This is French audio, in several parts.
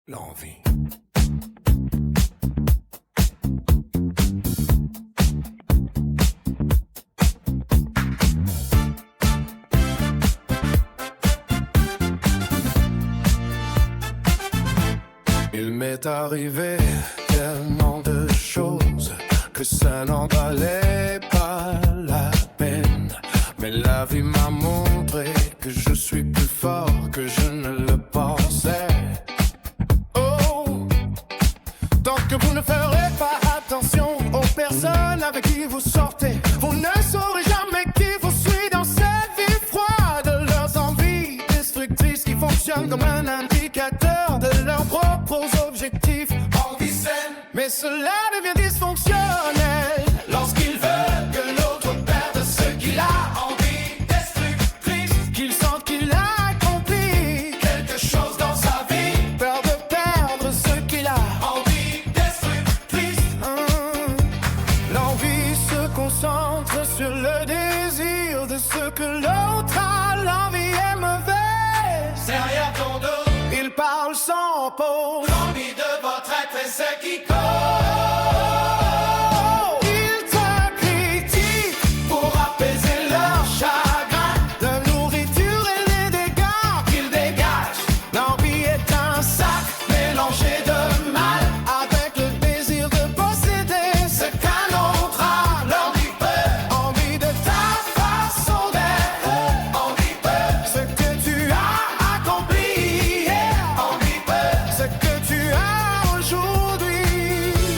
L'envie. Il m'est arrivé tellement de choses que ça n'en valait pas la peine. Mais la vie m'a montré que je suis plus fort que je ne le pensais. Oh, tant que vous ne ferez pas attention aux personnes avec qui vous sortez, vous ne saurez jamais qui vous suit dans cette vie froide. Leurs envies destructrices qui fonctionnent comme un indicateur de leurs propres objectifs. Envie saine, mais cela devient dysfonctionnel lorsqu'ils veulent que l'autre perde ce qu'il a. Envie destructrice, qu'il sente qu'il a accompli quelque chose dans sa vie, peur de perdre ce qu'il a. Envie destructrice, l'envie se concentre sur le désir de ce que l'autre a. L'envie est mauvaise derrière ton dos, il parle sans pause. L'envie de votre être est ce qui compte. Ils te critiquent pour apaiser leur chagrin, la nourriture et les dégâts qu'ils dégagent. L'envie est un sac mélangé de mal avec le désir de posséder ce qu'un autre a. L'envie peut, envie de ta façon d'être. Envie peut, ce que tu as accompli hier. Envie peut, ce que tu as aujourd'hui.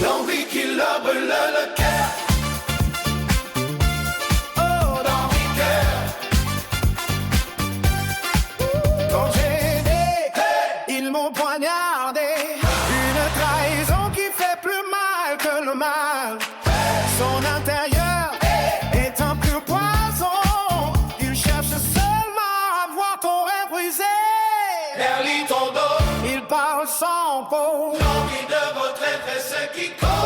L'envie qui leur brûle le cœur. Oh, l'envie cœur. Quand j'ai aidé, ils m'ont poignardé. Une trahison qui fait plus mal que le mal. Son intérieur est un pur poison. Il cherche seulement à voir ton rêve brisé. Verlit ton dos, il parle sans pause. L'envie de votre être est ce qui compte.